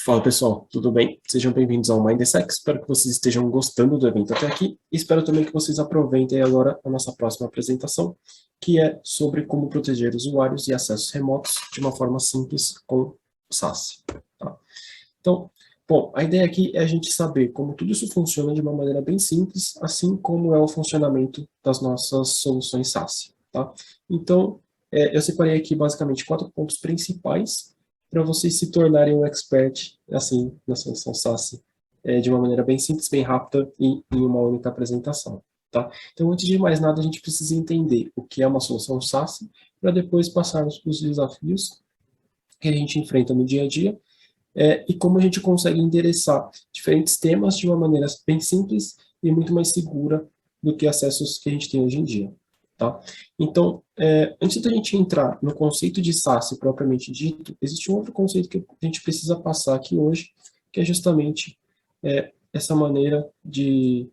Fala pessoal, tudo bem? Sejam bem-vindos ao Mindsec. Espero que vocês estejam gostando do evento até aqui. E espero também que vocês aproveitem agora a nossa próxima apresentação, que é sobre como proteger usuários e acessos remotos de uma forma simples com o SaaS. Tá? Então, bom, a ideia aqui é a gente saber como tudo isso funciona de uma maneira bem simples, assim como é o funcionamento das nossas soluções SaaS. Tá? Então, eu separei aqui basicamente 4 pontos principais para vocês se tornarem um expert, assim, na solução SaaS, de uma maneira bem simples, bem rápida e em uma única apresentação. Tá? Então, antes de mais nada, a gente precisa entender o que é uma solução SaaS, para depois passarmos para os desafios que a gente enfrenta no dia a dia, e como a gente consegue endereçar diferentes temas de uma maneira bem simples e muito mais segura do que acessos que a gente tem hoje em dia. Tá? Então, antes da gente entrar no conceito de SaaS propriamente dito, existe um outro conceito que a gente precisa passar aqui hoje, que é justamente essa maneira de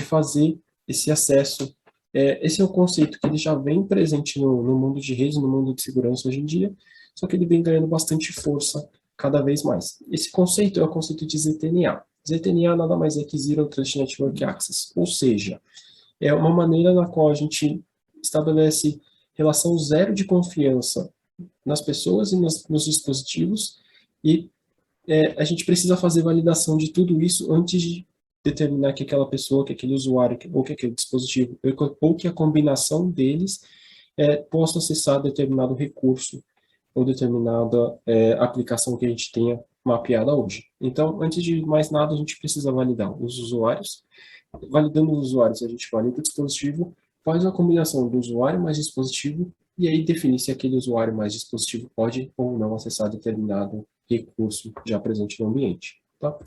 fazer esse acesso. Esse é um conceito que ele já vem presente no mundo de redes, no mundo de segurança hoje em dia, só que ele vem ganhando bastante força cada vez mais. Esse conceito é o conceito de ZTNA. ZTNA nada mais é que Zero Trust Network Access, ou seja, é uma maneira na qual a gente estabelece relação zero de confiança nas pessoas e nos dispositivos, e a gente precisa fazer validação de tudo isso antes de determinar que aquela pessoa, que aquele usuário, ou que aquele dispositivo, ou que a combinação deles possa acessar determinado recurso ou determinada aplicação que a gente tenha mapeada hoje. Então, antes de mais nada, a gente precisa validar os usuários. Validando os usuários, a gente valida o dispositivo, faz a combinação do usuário mais dispositivo, e aí define se aquele usuário mais dispositivo pode ou não acessar determinado recurso já presente no ambiente. Tá?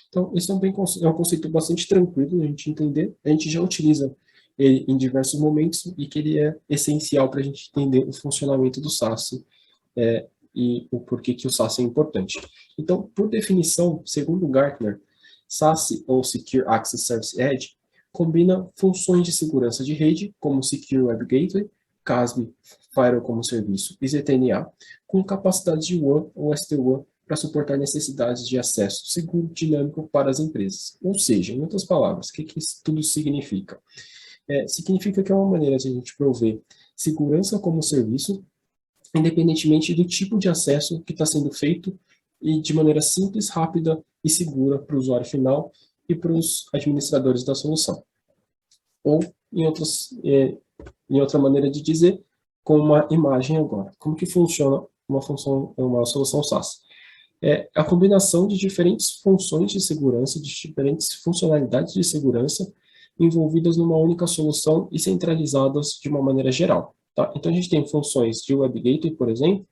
Então, esse é um conceito bastante tranquilo de a gente entender. A gente já utiliza ele em diversos momentos e que ele é essencial para a gente entender o funcionamento do SaaS e o porquê que o SaaS é importante. Então, por definição, segundo Gartner, SaaS, ou Secure Access Service Edge, combina funções de segurança de rede, como Secure Web Gateway, CASB, Firewall como serviço e ZTNA, com capacidade de WAN ou SD-WAN para suportar necessidades de acesso seguro dinâmico para as empresas. Ou seja, em outras palavras, o que isso tudo significa? Significa que é uma maneira de a gente prover segurança como serviço, independentemente do tipo de acesso que está sendo feito, e de maneira simples, rápida e segura para o usuário final e para os administradores da solução. Ou, em outra maneira de dizer, com uma imagem agora. Como que funciona uma solução SaaS? É a combinação de diferentes funções de segurança, de diferentes funcionalidades de segurança envolvidas numa única solução e centralizadas de uma maneira geral. Tá? Então, a gente tem funções de Web Gateway, por exemplo,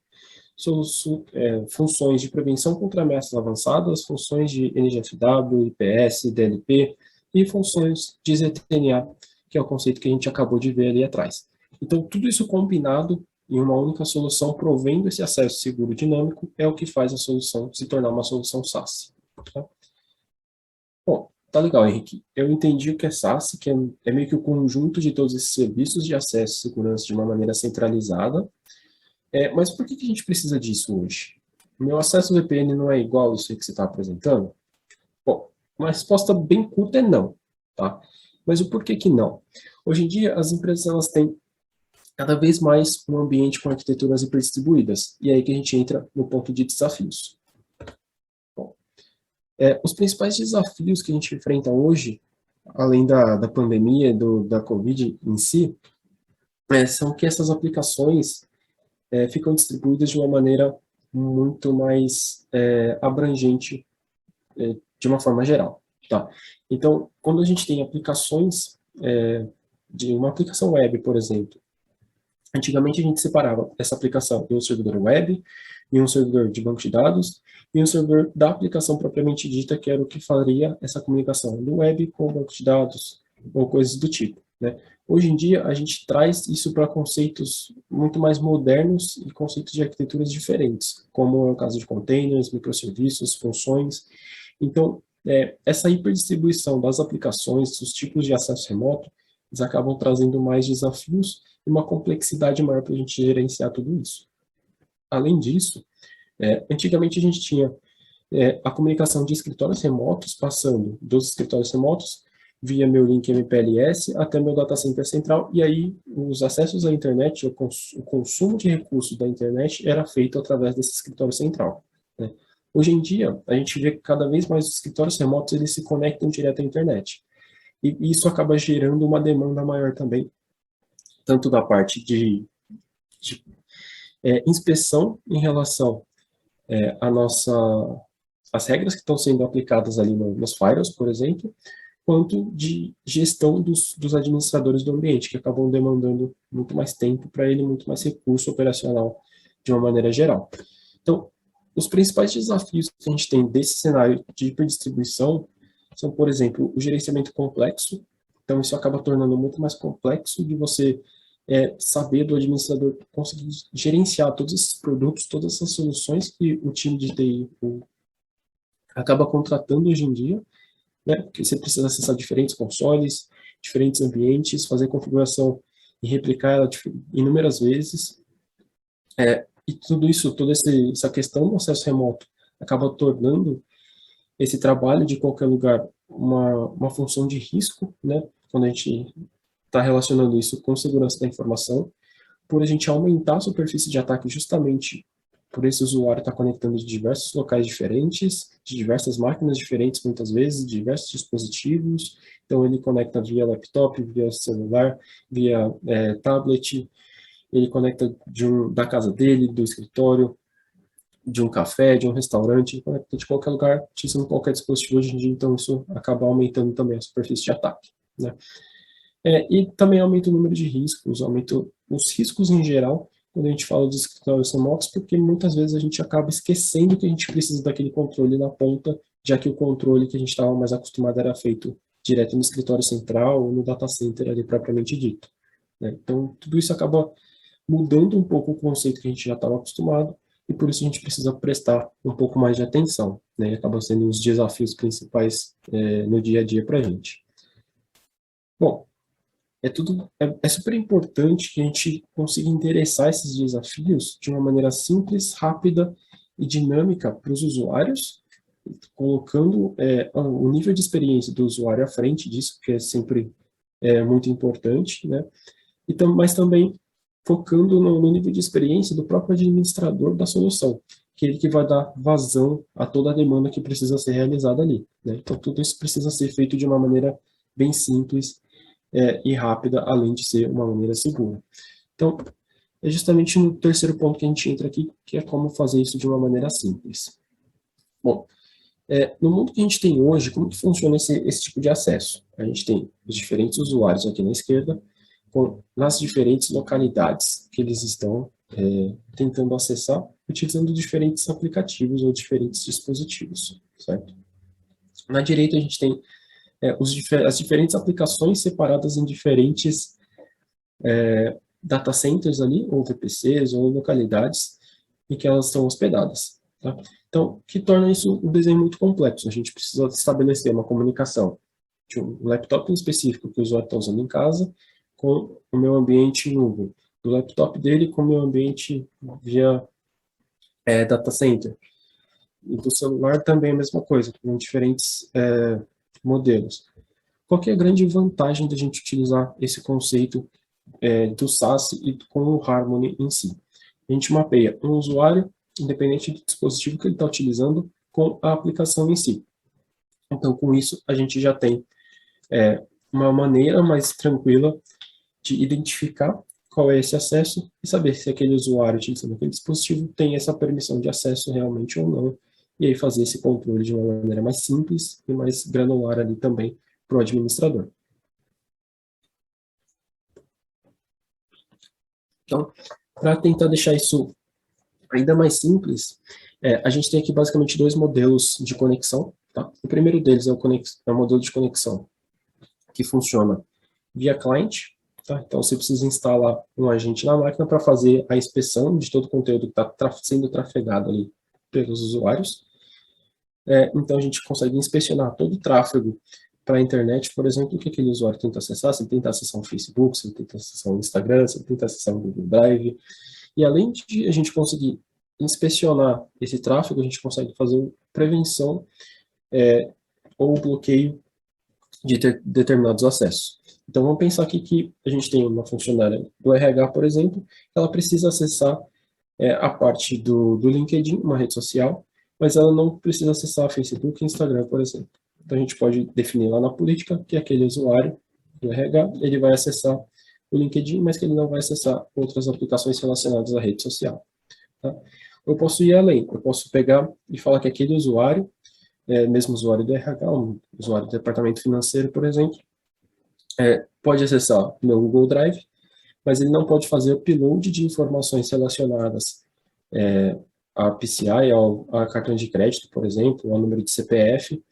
funções de prevenção contra ameaças avançadas, funções de NGFW, IPS, DLP e funções de ZTNA, que é o conceito que a gente acabou de ver ali atrás. Então, tudo isso combinado em uma única solução, provendo esse acesso seguro dinâmico, é o que faz a solução se tornar uma solução SaaS. Tá? Bom, tá legal, Henrique. Eu entendi o que é SaaS, que é meio que o conjunto de todos esses serviços de acesso e segurança de uma maneira centralizada. Mas por que a gente precisa disso hoje? O meu acesso VPN não é igual isso que você está apresentando? Bom, uma resposta bem curta é não, tá? Mas o porquê que não? Hoje em dia, as empresas elas têm cada vez mais um ambiente com arquiteturas hiperdistribuídas, e é aí que a gente entra no ponto de desafios. Bom, os principais desafios que a gente enfrenta hoje, além da pandemia, da Covid em si, são que essas aplicações ficam distribuídas de uma maneira muito mais abrangente, de uma forma geral. Tá? Então, quando a gente tem aplicações, de uma aplicação web, por exemplo, antigamente a gente separava essa aplicação em um servidor web, em um servidor de banco de dados, e um servidor da aplicação propriamente dita, que era o que faria essa comunicação do web com o banco de dados, ou coisas do tipo. Né? Hoje em dia, a gente traz isso para conceitos muito mais modernos e conceitos de arquiteturas diferentes, como é o caso de containers, microserviços, funções. Então, essa hiperdistribuição das aplicações, dos tipos de acesso remoto, eles acabam trazendo mais desafios e uma complexidade maior para a gente gerenciar tudo isso. Além disso, antigamente a gente tinha a comunicação de escritórios remotos, passando dos escritórios remotos via meu link MPLS até meu data center central, e aí os acessos à internet, o consumo de recursos da internet era feito através desse escritório central, né? Hoje em dia, a gente vê que cada vez mais os escritórios remotos eles se conectam direto à internet, e isso acaba gerando uma demanda maior também, tanto da parte de inspeção em relação a nossa, as regras que estão sendo aplicadas ali nos firewalls, por exemplo, quanto de gestão dos administradores do ambiente, que acabam demandando muito mais tempo para ele, muito mais recurso operacional de uma maneira geral. Então, os principais desafios que a gente tem desse cenário de hiperdistribuição são, por exemplo, o gerenciamento complexo. Então, isso acaba tornando muito mais complexo de você saber do administrador conseguir gerenciar todos esses produtos, todas essas soluções que o time de TI acaba contratando hoje em dia, né? Porque você precisa acessar diferentes consoles, diferentes ambientes, fazer configuração e replicar ela inúmeras vezes. E tudo isso, toda essa questão do acesso remoto acaba tornando esse trabalho de qualquer lugar uma função de risco, né? Quando a gente está relacionando isso com segurança da informação, por a gente aumentar a superfície de ataque justamente por esse usuário estar conectando de diversos locais diferentes, de diversas máquinas diferentes, muitas vezes, de diversos dispositivos. Então, ele conecta via laptop, via celular, via tablet, ele conecta da casa dele, do escritório, de um café, de um restaurante, ele conecta de qualquer lugar, utilizando qualquer dispositivo hoje em dia, então isso acaba aumentando também a superfície de ataque, né? E também aumenta o número de riscos, aumenta os riscos em geral, quando a gente fala de escritórios remotos, porque muitas vezes a gente acaba esquecendo que a gente precisa daquele controle na ponta, já que o controle que a gente estava mais acostumado era feito direto no escritório central ou no data center ali propriamente dito, né? Então, tudo isso acaba mudando um pouco o conceito que a gente já estava acostumado, e por isso a gente precisa prestar um pouco mais de atenção, né? E acaba sendo os desafios principais no dia a dia para a gente. Bom, é super importante que a gente consiga endereçar esses desafios de uma maneira simples, rápida e dinâmica para os usuários, colocando o nível de experiência do usuário à frente disso, que é sempre muito importante, né? Mas também focando no nível de experiência do próprio administrador da solução, que é ele que vai dar vazão a toda a demanda que precisa ser realizada ali, né? Então, tudo isso precisa ser feito de uma maneira bem simples e rápida, além de ser uma maneira segura. Então, é justamente no terceiro ponto que a gente entra aqui, que é como fazer isso de uma maneira simples. Bom, no mundo que a gente tem hoje, como que funciona esse tipo de acesso? A gente tem os diferentes usuários aqui na esquerda, nas diferentes localidades que eles estão tentando acessar, utilizando diferentes aplicativos ou diferentes dispositivos, certo? Na direita a gente tem as diferentes aplicações separadas em diferentes data centers ali, ou VPCs, ou localidades em que elas estão hospedadas, tá? Então, que torna isso um desenho muito complexo. A gente precisa estabelecer uma comunicação de um laptop em específico que o usuário está usando em casa com o meu ambiente em nuvem, do laptop dele com o meu ambiente via data center. E do celular também a mesma coisa, com diferentes modelos. Qual que é a grande vantagem da gente utilizar esse conceito do SaaS e com o Harmony em si? A gente mapeia um usuário, independente do dispositivo que ele está utilizando, com a aplicação em si. Então, com isso, a gente já tem uma maneira mais tranquila de identificar qual é esse acesso e saber se aquele usuário utilizando aquele dispositivo tem essa permissão de acesso realmente ou não, e aí fazer esse controle de uma maneira mais simples e mais granular ali também para o administrador. Então, para tentar deixar isso ainda mais simples, a gente tem aqui basicamente dois modelos de conexão, tá? O primeiro deles é o modelo de conexão que funciona via cliente, tá? Então você precisa instalar um agente na máquina para fazer a inspeção de todo o conteúdo que está sendo trafegado ali pelos usuários. Então a gente consegue inspecionar todo o tráfego para a internet, por exemplo, o que aquele usuário tenta acessar, se ele tenta acessar o Facebook, se ele tenta acessar o Instagram, se ele tenta acessar o Google Drive. E além de a gente conseguir inspecionar esse tráfego, a gente consegue fazer prevenção ou bloqueio de determinados acessos. Então, vamos pensar aqui que a gente tem uma funcionária do RH, por exemplo, ela precisa acessar a parte do LinkedIn, uma rede social, mas ela não precisa acessar Facebook e Instagram, por exemplo. Então, a gente pode definir lá na política que aquele usuário do RH, ele vai acessar o LinkedIn, mas que ele não vai acessar outras aplicações relacionadas à rede social. Tá? Eu posso ir além, eu posso pegar e falar que aquele usuário, mesmo usuário do RH, um usuário do departamento financeiro, por exemplo, pode acessar o meu Google Drive, mas ele não pode fazer upload de informações relacionadas a PCI, a cartão de crédito, por exemplo, ao número de CPF,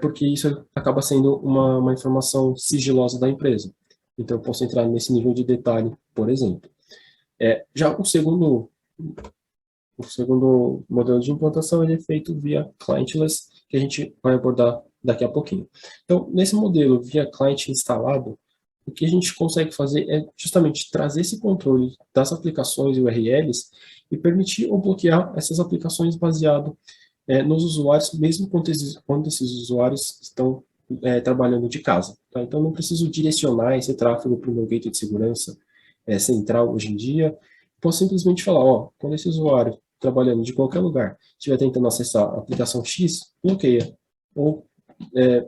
porque isso acaba sendo uma informação sigilosa da empresa. Então, eu posso entrar nesse nível de detalhe, por exemplo. Já o segundo modelo de implantação ele é feito via clientless, que a gente vai abordar daqui a pouquinho. Então, nesse modelo via client instalado, o que a gente consegue fazer é justamente trazer esse controle das aplicações e URLs e permitir ou bloquear essas aplicações baseado nos usuários, mesmo quando esses usuários estão trabalhando de casa. Tá? Então, não preciso direcionar esse tráfego para o meu gateway de segurança central hoje em dia. Posso simplesmente falar, quando esse usuário trabalhando de qualquer lugar estiver tentando acessar a aplicação X, bloqueia. Ou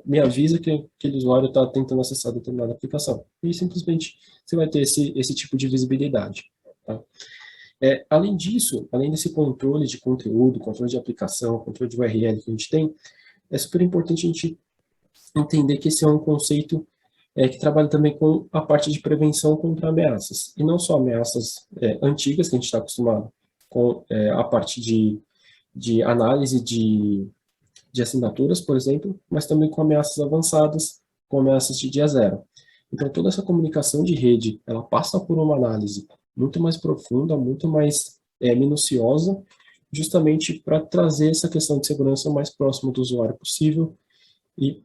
me avisa que aquele usuário está tentando acessar determinada aplicação. E simplesmente você vai ter esse tipo de visibilidade. Tá? Além disso, além desse controle de conteúdo, controle de aplicação, controle de URL que a gente tem, é super importante a gente entender que esse é um conceito que trabalha também com a parte de prevenção contra ameaças. E não só ameaças antigas, que a gente está acostumado com a parte de análise de assinaturas, por exemplo, mas também com ameaças avançadas, com ameaças de dia zero. Então, toda essa comunicação de rede, ela passa por uma análise muito mais profunda, muito mais minuciosa, justamente para trazer essa questão de segurança o mais próximo do usuário possível e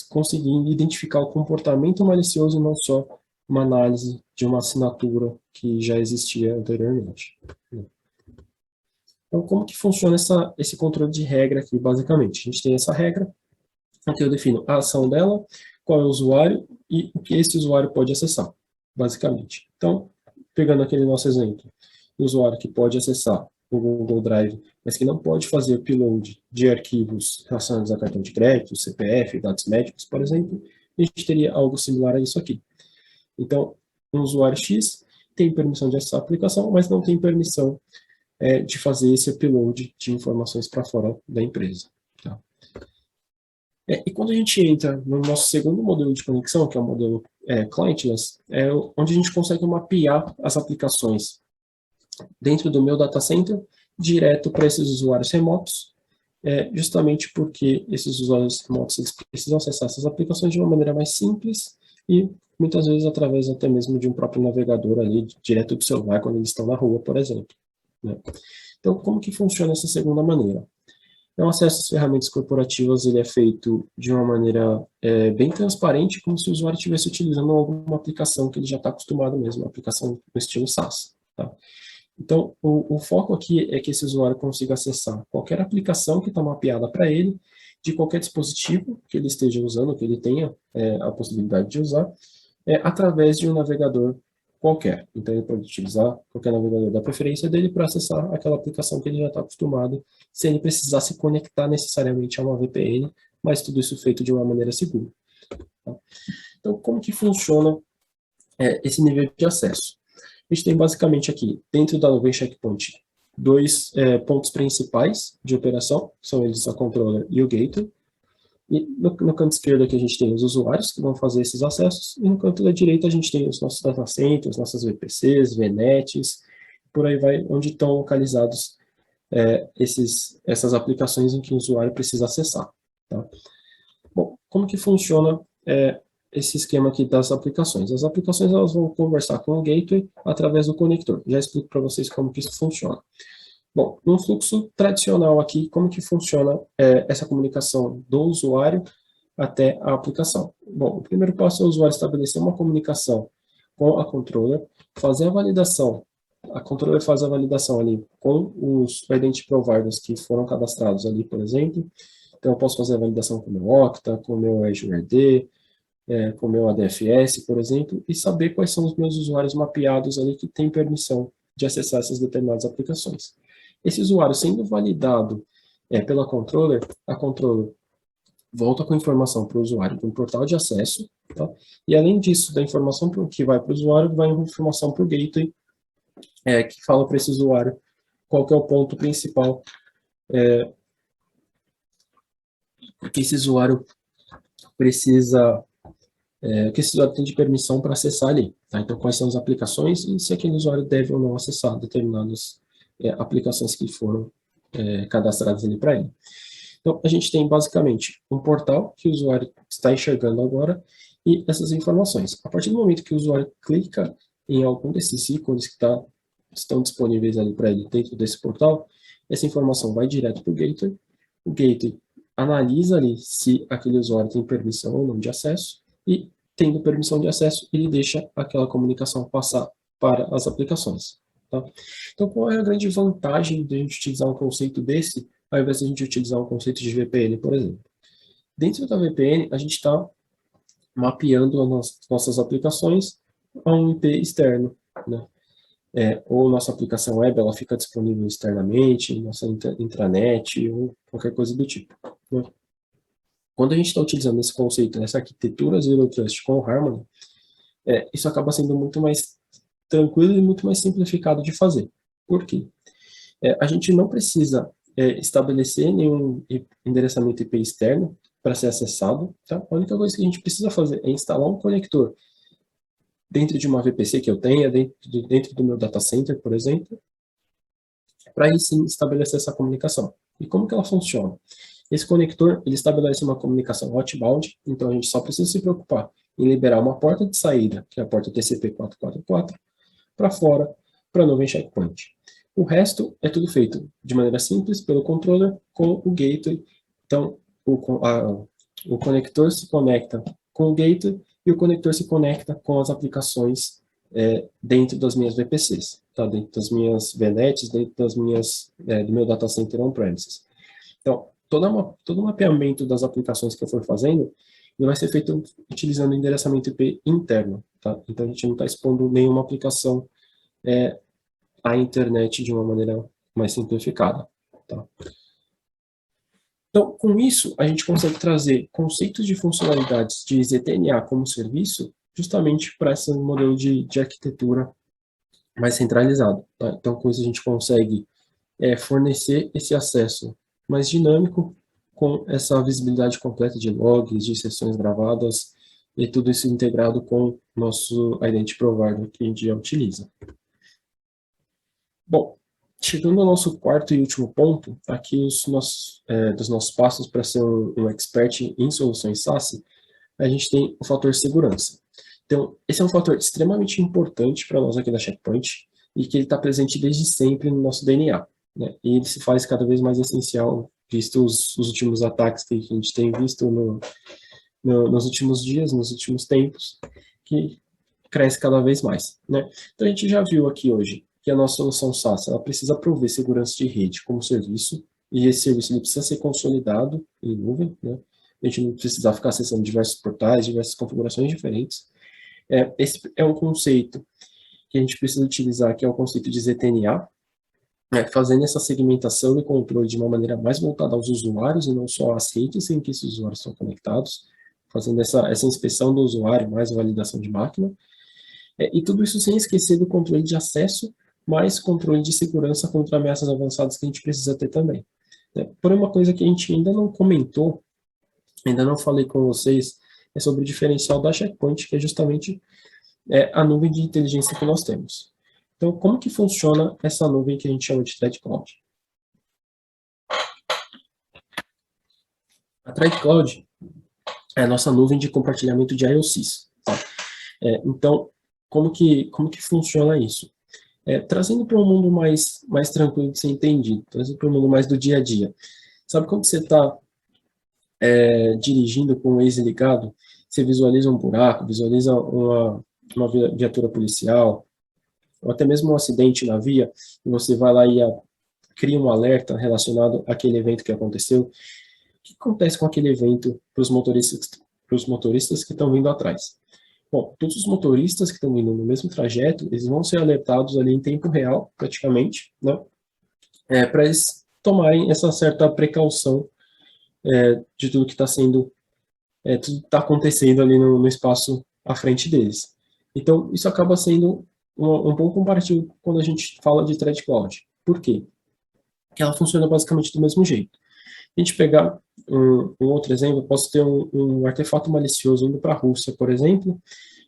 conseguir identificar o comportamento malicioso e não só uma análise de uma assinatura que já existia anteriormente. Então, como que funciona esse controle de regra aqui, basicamente? A gente tem essa regra, aqui eu defino a ação dela, qual é o usuário e o que esse usuário pode acessar, basicamente. Então, pegando aquele nosso exemplo, o usuário que pode acessar o Google Drive, mas que não pode fazer upload de arquivos relacionados a cartão de crédito, CPF, dados médicos, por exemplo, a gente teria algo similar a isso aqui. Então, um usuário X tem permissão de acessar a aplicação, mas não tem permissão de fazer esse upload de informações para fora da empresa. Tá? E quando a gente entra no nosso segundo modelo de conexão, que é o modelo clientless, onde a gente consegue mapear as aplicações dentro do meu data center, direto para esses usuários remotos, justamente porque esses usuários remotos eles precisam acessar essas aplicações de uma maneira mais simples e muitas vezes através até mesmo de um próprio navegador ali, direto do celular, quando eles estão na rua, por exemplo. Né? Então, como que funciona essa segunda maneira? O acesso às ferramentas corporativas ele é feito de uma maneira bem transparente, como se o usuário estivesse utilizando alguma aplicação que ele já está acostumado mesmo, uma aplicação no estilo SaaS. Tá? Então, o foco aqui é que esse usuário consiga acessar qualquer aplicação que está mapeada para ele, de qualquer dispositivo que ele esteja usando, que ele tenha a possibilidade de usar, através de um navegador qualquer. Então, ele pode utilizar qualquer navegador da preferência dele para acessar aquela aplicação que ele já está acostumado, sem ele precisar se conectar necessariamente a uma VPN, mas tudo isso feito de uma maneira segura. Tá? Então, como que funciona esse nível de acesso? A gente tem basicamente aqui, dentro da nuvem Checkpoint, dois pontos principais de operação, são eles a controller e o gateway. E no canto esquerdo aqui a gente tem os usuários que vão fazer esses acessos, e no canto da direita a gente tem os nossos data centers, nossas VPCs, VNets, por aí vai, onde estão localizados essas aplicações em que o usuário precisa acessar. Tá? Bom, como que funciona esse esquema aqui das aplicações? As aplicações elas vão conversar com o gateway através do conector. Já explico para vocês como que isso funciona. Bom, no fluxo tradicional aqui, como que funciona essa comunicação do usuário até a aplicação? Bom, o primeiro passo é o usuário estabelecer uma comunicação com a controller, fazer a validação a controller faz a validação ali com os identity providers que foram cadastrados ali, por exemplo. Então, eu posso fazer a validação com o meu Okta, com o meu Azure AD, com o meu ADFS, por exemplo, e saber quais são os meus usuários mapeados ali que têm permissão de acessar essas determinadas aplicações. Esse usuário sendo validado pela controller, a controller volta com informação para o usuário de um portal de acesso, tá? E além disso, da informação que vai para o usuário, vai informação para o gateway, que fala para esse usuário qual que é o ponto principal que esse usuário precisa, que esse usuário tem de permissão para acessar ali, tá? Então, quais são as aplicações e se aquele usuário deve ou não acessar determinadas aplicações que foram cadastradas ali para ele. Então, a gente tem basicamente um portal que o usuário está enxergando agora e essas informações. A partir do momento que o usuário clica em algum desses ícones que estão disponíveis ali para ele dentro desse portal, essa informação vai direto para o gateway analisa ali se aquele usuário tem permissão ou não de acesso e, tendo permissão de acesso, ele deixa aquela comunicação passar para as aplicações. Tá? Então, qual é a grande vantagem de a gente utilizar um conceito desse ao invés de a gente utilizar um conceito de VPN, por exemplo? Dentro da VPN, a gente está mapeando as nossas aplicações a um IP externo, né? Ou nossa aplicação web, ela fica disponível externamente, nossa intranet, ou qualquer coisa do tipo, né? Quando a gente está utilizando esse conceito, essa arquitetura Zero Trust com o Harmony, isso acaba sendo muito mais tranquilo e muito mais simplificado de fazer. Por quê? A gente não precisa estabelecer nenhum endereçamento IP externo para ser acessado, tá? A única coisa que a gente precisa fazer é instalar um conector dentro de uma VPC que eu tenha, dentro do meu data center, por exemplo, para aí sim estabelecer essa comunicação. E como que ela funciona? Esse conector, ele estabelece uma comunicação outbound, então a gente só precisa se preocupar em liberar uma porta de saída, que é a porta TCP/444, para fora, para a nuvem checkpoint. O resto é tudo feito de maneira simples pelo controller com o gateway. Então, o conector se conecta com o gateway e o conector se conecta com as aplicações dentro das minhas VPCs, tá? Dentro das minhas VNets, dentro das minhas, do meu data center on-premises. Então, todo o mapeamento das aplicações que eu for fazendo, ele vai ser feito utilizando endereçamento IP interno, tá? Então, a gente não está expondo nenhuma aplicação à internet de uma maneira mais simplificada, tá? Então, com isso, a gente consegue trazer conceitos de funcionalidades de ZTNA como serviço justamente para esse modelo de arquitetura mais centralizado, tá? Então, com isso, a gente consegue fornecer esse acesso mais dinâmico com essa visibilidade completa de logs, de sessões gravadas e tudo isso integrado com o nosso Identity Provider que a gente já utiliza. Bom, chegando ao nosso quarto e último ponto, aqui dos nossos passos para ser um expert em soluções SaaS, a gente tem o fator segurança. Então, esse é um fator extremamente importante para nós aqui da Checkpoint e que ele está presente desde sempre no nosso DNA, né? E ele se faz cada vez mais essencial, visto os últimos ataques que a gente tem visto nos últimos dias, nos últimos tempos, que cresce cada vez mais, né? Então, a gente já viu aqui hoje que a nossa solução SaaS, ela precisa prover segurança de rede como serviço, e esse serviço ele precisa ser consolidado em nuvem, né? A gente não precisa ficar acessando diversos portais, diversas configurações diferentes. Esse é um conceito que a gente precisa utilizar, que é o conceito de ZTNA, fazendo essa segmentação e controle de uma maneira mais voltada aos usuários e não só às redes em que esses usuários estão conectados, fazendo essa inspeção do usuário mais validação de máquina, e tudo isso sem esquecer do controle de acesso, mais controle de segurança contra ameaças avançadas que a gente precisa ter também. Porém, uma coisa que a gente ainda não comentou, ainda não falei com vocês, é sobre o diferencial da Checkpoint, que é justamente a nuvem de inteligência que nós temos. Então, como que funciona essa nuvem que a gente chama de Thread Cloud? A Thread Cloud é a nossa nuvem de compartilhamento de IOCs. Tá? Então, como que funciona isso? Trazendo para um mundo mais tranquilo de ser entendido, trazendo para um mundo mais do dia a dia. Sabe quando você está dirigindo com o Waze ligado, você visualiza um buraco, visualiza uma viatura policial, ou até mesmo um acidente na via, e você vai lá e cria um alerta relacionado àquele evento que aconteceu, o que acontece com aquele evento para os motoristas que estão vindo atrás? Bom, todos os motoristas que estão vindo no mesmo trajeto, eles vão ser alertados ali em tempo real, praticamente, né? Para eles tomarem essa certa precaução de tudo que está sendo, tudo que está acontecendo ali no espaço à frente deles. Então, isso acaba sendo um bom comparativo quando a gente fala de Thread Cloud. Por quê? Porque ela funciona basicamente do mesmo jeito. A gente pegar um outro exemplo, eu posso ter um artefato malicioso indo para a Rússia, por exemplo,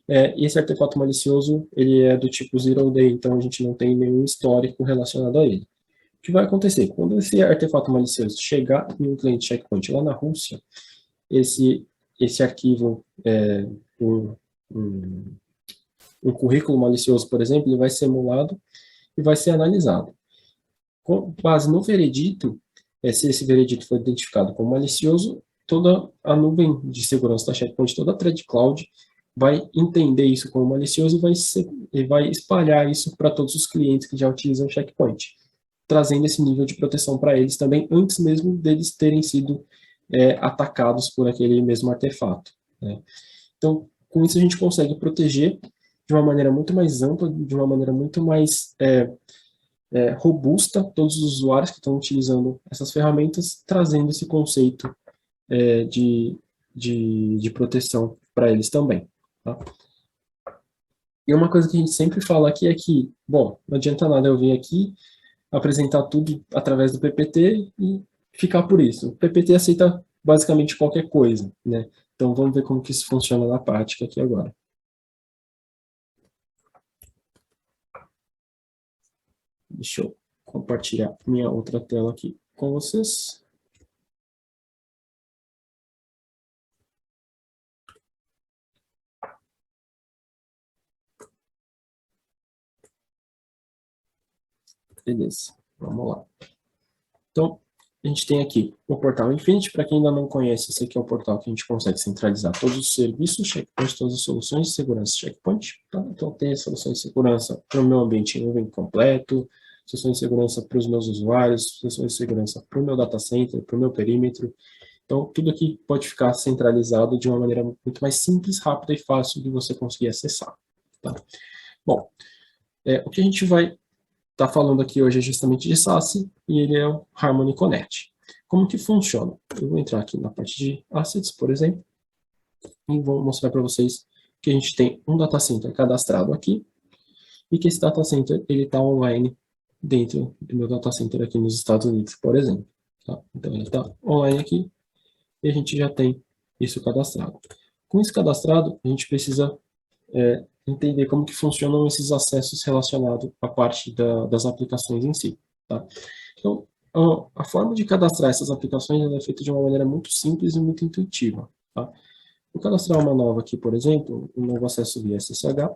e esse artefato malicioso, ele é do tipo Zero Day, então a gente não tem nenhum histórico relacionado a ele. O que vai acontecer? Quando esse artefato malicioso chegar em um cliente checkpoint lá na Rússia, esse arquivo, um, um, um currículo malicioso, por exemplo, ele vai ser emulado e vai ser analisado. Com base no veredito, se esse veredito for identificado como malicioso, toda a nuvem de segurança da checkpoint, toda a Thread Cloud, vai entender isso como malicioso e vai espalhar isso para todos os clientes que já utilizam o checkpoint, trazendo esse nível de proteção para eles também, antes mesmo deles terem sido atacados por aquele mesmo artefato, né? Então, com isso a gente consegue proteger de uma maneira muito mais ampla, de uma maneira muito mais robusta todos os usuários que estão utilizando essas ferramentas, trazendo esse conceito de proteção para eles também. Tá? E uma coisa que a gente sempre fala aqui é que, bom, não adianta nada eu vir aqui, apresentar tudo através do PPT e ficar por isso. O PPT aceita basicamente qualquer coisa, né? Então vamos ver como que isso funciona na prática aqui agora. Deixa eu compartilhar minha outra tela aqui com vocês. Beleza, vamos lá. Então, a gente tem aqui o portal Infinity. Para quem ainda não conhece, esse aqui é o portal que a gente consegue centralizar todos os serviços checkpoint, todas as soluções de segurança checkpoint. Tá? Então, tem as soluções de segurança para o meu ambiente em nuvem completo, soluções de segurança para os meus usuários, soluções de segurança para o meu data center, para o meu perímetro. Então, tudo aqui pode ficar centralizado de uma maneira muito mais simples, rápida e fácil de você conseguir acessar. Tá? Bom, o que a gente vai estar falando aqui hoje é justamente de SASE, e ele é o Harmony Connect. Como que funciona? Eu vou entrar aqui na parte de Assets, por exemplo, e vou mostrar para vocês que a gente tem um data center cadastrado aqui, e que esse data center está online dentro do meu data center aqui nos Estados Unidos, por exemplo. Tá? Então, ele está online aqui, e a gente já tem isso cadastrado. Com isso cadastrado, a gente precisa entender como que funcionam esses acessos relacionados à parte das aplicações em si. Tá? Então, a forma de cadastrar essas aplicações é feita de uma maneira muito simples e muito intuitiva. Tá? Vou cadastrar uma nova aqui, por exemplo, um novo acesso via SSH,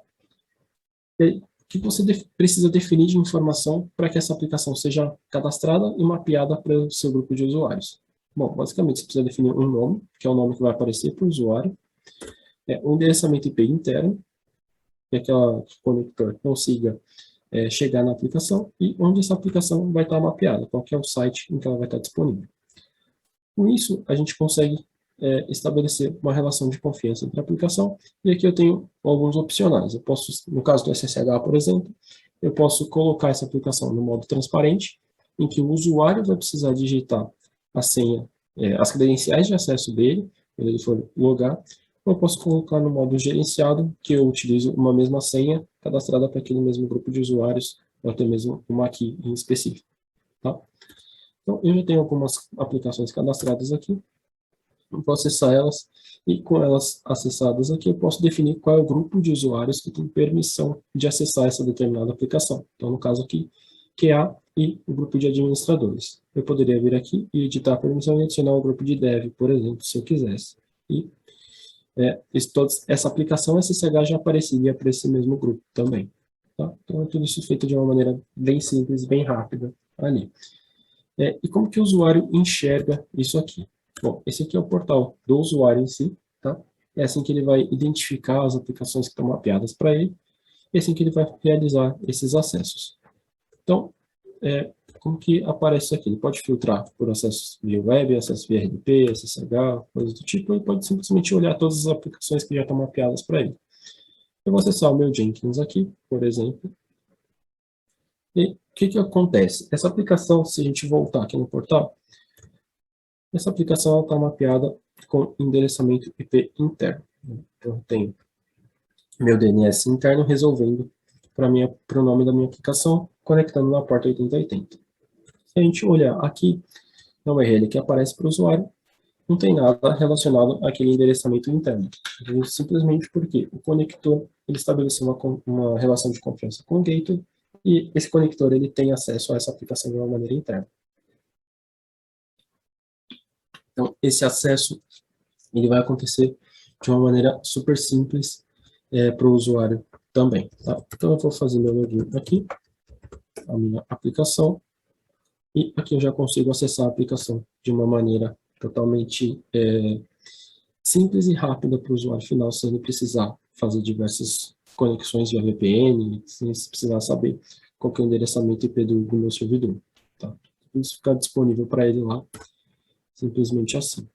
que você precisa definir de informação para que essa aplicação seja cadastrada e mapeada para o seu grupo de usuários. Bom, basicamente você precisa definir um nome, que é o nome que vai aparecer para o usuário, um endereçamento IP interno, que aquele conector consiga chegar na aplicação e onde essa aplicação vai estar mapeada, qual que é o site em que ela vai estar disponível. Com isso, a gente consegue estabelecer uma relação de confiança entre a aplicação, e aqui eu tenho alguns opcionais. Eu posso, no caso do SSH, por exemplo, eu posso colocar essa aplicação no modo transparente, em que o usuário vai precisar digitar a senha, as credenciais de acesso dele, quando ele for logar. Eu posso colocar no modo gerenciado, que eu utilizo uma mesma senha cadastrada para aquele mesmo grupo de usuários, ou até mesmo uma aqui em específico. Tá? Então, eu já tenho algumas aplicações cadastradas aqui, eu posso acessar elas, e com elas acessadas aqui, eu posso definir qual é o grupo de usuários que tem permissão de acessar essa determinada aplicação. Então, no caso aqui, QA e o grupo de administradores. Eu poderia vir aqui e editar a permissão e adicionar o grupo de dev, por exemplo, se eu quisesse. E essa aplicação SSH já apareceria para esse mesmo grupo também. Tá? Então, é tudo isso feito de uma maneira bem simples, bem rápida ali. E como que o usuário enxerga isso aqui? Bom, esse aqui é o portal do usuário em si, tá? É assim que ele vai identificar as aplicações que estão mapeadas para ele, e assim que ele vai realizar esses acessos. Então, como que aparece isso aqui? Ele pode filtrar por acessos via web, acesso via RDP, SSH, coisas do tipo, ele pode simplesmente olhar todas as aplicações que já estão mapeadas para ele. Eu vou acessar o meu Jenkins aqui, por exemplo, e o que acontece? Essa aplicação, se a gente voltar aqui no portal, essa aplicação está mapeada com endereçamento IP interno. Então, eu tenho meu DNS interno resolvendo para o nome da minha aplicação, conectando na porta 8080. Se a gente olhar aqui, na URL que aparece para o usuário, não tem nada relacionado àquele endereçamento interno. Simplesmente porque o conector ele estabeleceu uma relação de confiança com o gateway e esse conector ele tem acesso a essa aplicação de uma maneira interna. Então, esse acesso ele vai acontecer de uma maneira super simples para o usuário também. Tá? Então, eu vou fazer meu login aqui, a minha aplicação, e aqui eu já consigo acessar a aplicação de uma maneira totalmente simples e rápida para o usuário final, sem ele precisar fazer diversas conexões via VPN, sem precisar saber qual que é o endereçamento IP do meu servidor. Tá? Isso fica disponível para ele lá, simplesmente assim.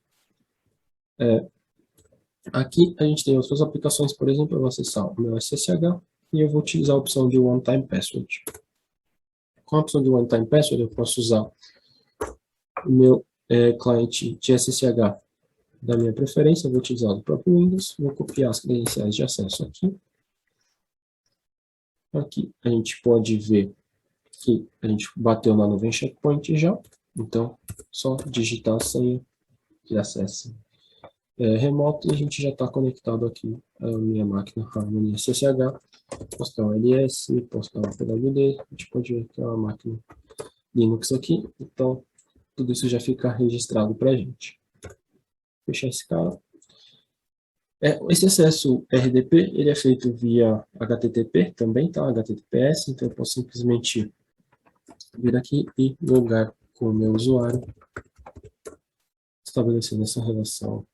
Aqui a gente tem outras aplicações, por exemplo, eu vou acessar o meu SSH e eu vou utilizar a opção de One Time Password. Com a opção de One Time Password eu posso usar o meu cliente de SSH da minha preferência, eu vou utilizar o próprio Windows, vou copiar as credenciais de acesso aqui. Aqui a gente pode ver que a gente bateu na nuvem checkpoint já, então só digitar a senha de acesso remoto e a gente já está conectado aqui à minha máquina Harmony SSH, postar um LS, postar um PWD, a gente pode ver que é uma máquina Linux aqui, então tudo isso já fica registrado para a gente. Fechar esse cara. Esse acesso RDP, ele é feito via HTTP também, tá? HTTPS, então eu posso simplesmente vir aqui e logar com o meu usuário, estabelecendo essa relação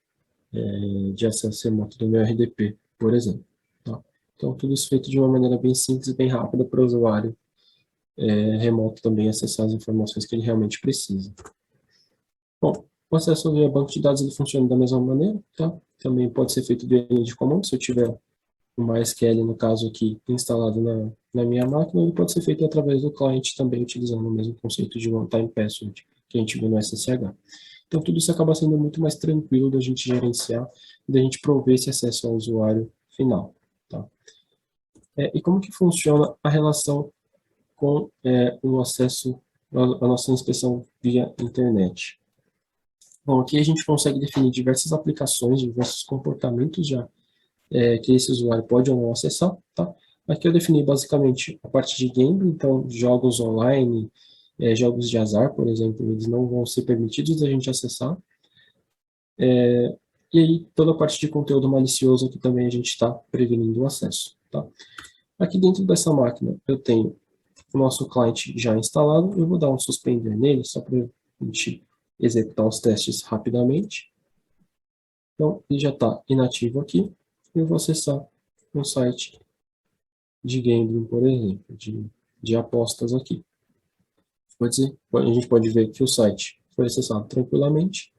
de acesso remoto do meu RDP, por exemplo. Tá? Então, tudo isso feito de uma maneira bem simples e bem rápida para o usuário remoto também acessar as informações que ele realmente precisa. Bom, o acesso via banco de dados ele funciona da mesma maneira, tá? Também pode ser feito via linha de comando, se eu tiver o MySQL, no caso aqui, instalado na minha máquina, ele pode ser feito através do cliente também, utilizando o mesmo conceito de one-time password que a gente vê no SSH. Então, tudo isso acaba sendo muito mais tranquilo da gente gerenciar e da gente prover esse acesso ao usuário final. Tá? E como que funciona a relação com o acesso à nossa inspeção via internet? Bom, aqui a gente consegue definir diversas aplicações, diversos comportamentos já que esse usuário pode ou não acessar, tá? Aqui eu defini basicamente a parte de game, então jogos online, jogos de azar, por exemplo, eles não vão ser permitidos da gente acessar. E aí toda a parte de conteúdo malicioso aqui também a gente está prevenindo o acesso, tá? Aqui dentro dessa máquina eu tenho o nosso cliente já instalado, eu vou dar um suspender nele, só para a gente executar os testes rapidamente. Então, ele já está inativo aqui, e eu vou acessar um site de gambling, por exemplo, de apostas aqui. A gente pode ver que o site foi acessado tranquilamente.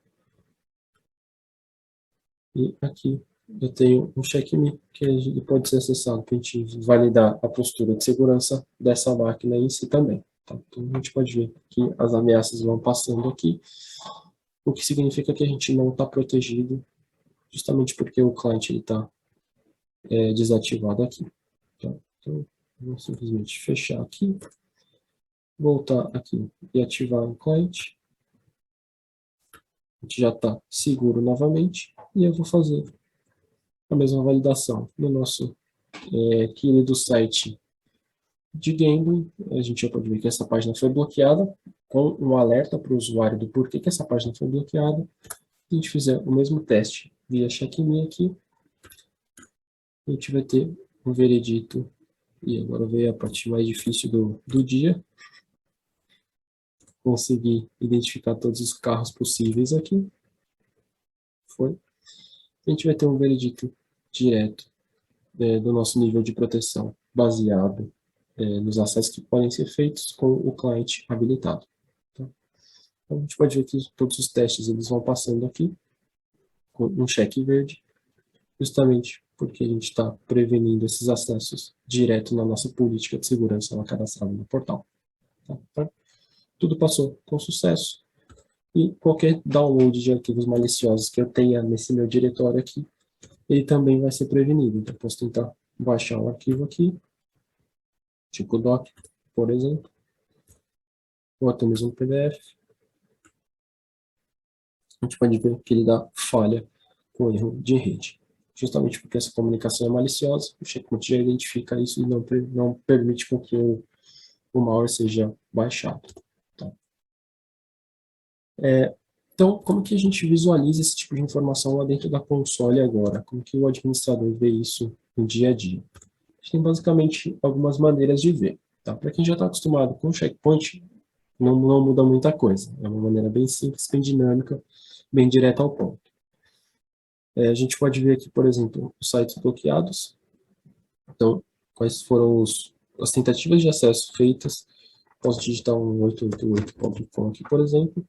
E aqui eu tenho um check-me que ele pode ser acessado para a gente validar a postura de segurança dessa máquina em si também. Tá? Então a gente pode ver que as ameaças vão passando aqui, o que significa que a gente não está protegido, justamente porque o cliente está desativado aqui. Tá? Então, vou simplesmente fechar aqui, voltar aqui e ativar o cliente. A gente já está seguro novamente e eu vou fazer a mesma validação no nosso querido site de gambling. A gente já pode ver que essa página foi bloqueada, com um alerta para o usuário do porquê que essa página foi bloqueada. Se a gente fizer o mesmo teste via check-me aqui, a gente vai ter um veredito, e agora veio a parte mais difícil do dia, conseguir identificar todos os carros possíveis aqui. Foi. A gente vai ter um veredito direto do nosso nível de proteção baseado nos acessos que podem ser feitos com o cliente habilitado. Tá? Então, a gente pode ver que todos os testes eles vão passando aqui, com um cheque verde, justamente porque a gente está prevenindo esses acessos direto na nossa política de segurança lá cadastrada no portal. Tá? Então, tudo passou com sucesso, e qualquer download de arquivos maliciosos que eu tenha nesse meu diretório aqui, ele também vai ser prevenido. Então, eu posso tentar baixar um arquivo aqui, tipo doc, por exemplo, ou até mesmo um PDF. A gente pode ver que ele dá falha com erro de rede. Justamente porque essa comunicação é maliciosa, o checkpoint já identifica isso e não permite com que o malware seja baixado. Tá? Então, como que a gente visualiza esse tipo de informação lá dentro da console agora? Como que o administrador vê isso no dia a dia? A gente tem basicamente algumas maneiras de ver. Tá? Para quem já está acostumado com o checkpoint, não muda muita coisa. É uma maneira bem simples, bem dinâmica, bem direta ao ponto. A gente pode ver aqui, por exemplo, os sites bloqueados. Então, quais foram as tentativas de acesso feitas. Posso digitar um 888.com aqui, por exemplo.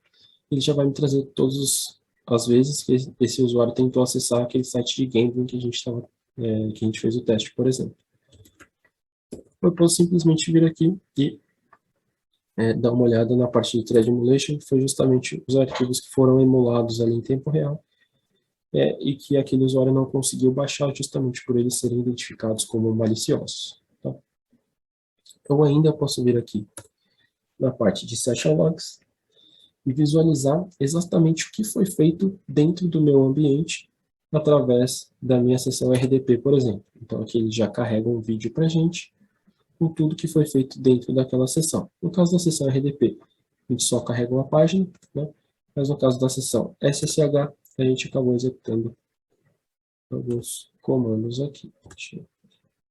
Ele já vai me trazer todas as vezes que esse usuário tentou acessar aquele site de gambling que a gente fez o teste, por exemplo. Eu posso simplesmente vir aqui e dar uma olhada na parte de Thread Emulation, que foi justamente os arquivos que foram emulados ali em tempo real, e que aquele usuário não conseguiu baixar justamente por eles serem identificados como maliciosos. Tá? Eu ainda posso vir aqui na parte de Session Logs e visualizar exatamente o que foi feito dentro do meu ambiente através da minha sessão RDP, por exemplo. Então aqui ele já carrega um vídeo para a gente com tudo que foi feito dentro daquela sessão. No caso da sessão RDP, a gente só carrega uma página, né? Mas no caso da sessão SSH, a gente acabou executando alguns comandos aqui.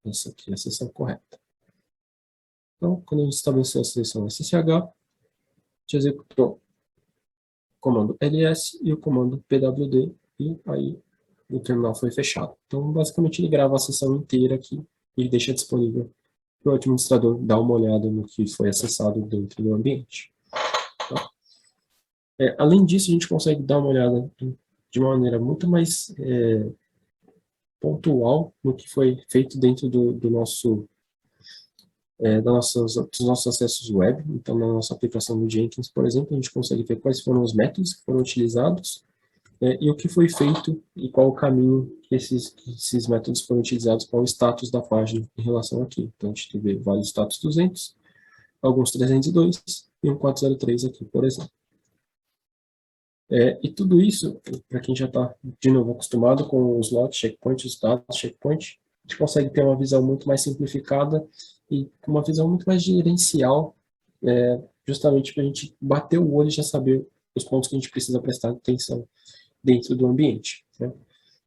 Essa aqui é a sessão correta. Então, quando a gente estabeleceu a sessão SSH, a gente executou o comando ls e o comando pwd, e aí o terminal foi fechado. Então, basicamente, ele grava a sessão inteira aqui e deixa disponível para o administrador dar uma olhada no que foi acessado dentro do ambiente. Tá? Além disso, a gente consegue dar uma olhada de uma maneira muito mais pontual no que foi feito dentro dos nossos acessos web. Então, na nossa aplicação no Jenkins, por exemplo, a gente consegue ver quais foram os métodos que foram utilizados e o que foi feito e qual o caminho que esses métodos foram utilizados, qual o status da página em relação aqui. Então, a gente vê vários status 200, alguns 302 e um 403 aqui, por exemplo. E tudo isso, para quem já está, de novo, acostumado com os logs, checkpoint, os dados, checkpoint, a gente consegue ter uma visão muito mais simplificada e uma visão muito mais gerencial, justamente para a gente bater o olho e já saber os pontos que a gente precisa prestar atenção dentro do ambiente. Né?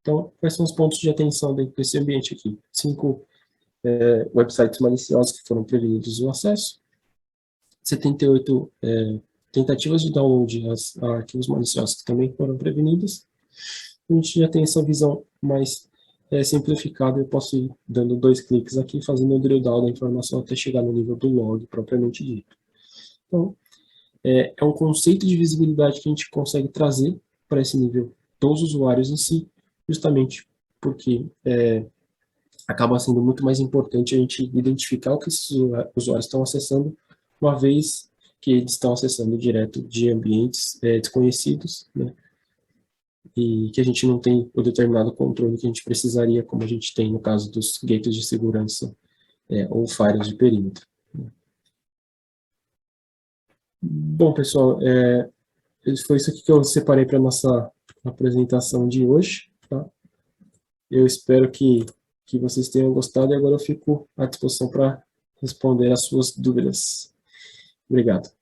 Então, quais são os pontos de atenção dentro desse ambiente aqui? 5 websites maliciosos que foram prevenidos o acesso, 78 tentativas de download a arquivos maliciosos que também foram prevenidas. A gente já tem essa visão mais simplificada. Eu posso ir dando 2 cliques aqui, fazendo o drill down da informação até chegar no nível do log propriamente dito. Então, é um conceito de visibilidade que a gente consegue trazer para esse nível dos usuários em si, justamente porque acaba sendo muito mais importante a gente identificar o que esses usuários estão acessando, uma vez que eles estão acessando direto de ambientes desconhecidos, né? E que a gente não tem o determinado controle que a gente precisaria, como a gente tem no caso dos gateways de segurança ou firewalls de perímetro. Bom, pessoal, foi isso aqui que eu separei para a nossa apresentação de hoje. Tá? Eu espero que vocês tenham gostado e agora eu fico à disposição para responder as suas dúvidas. Obrigado.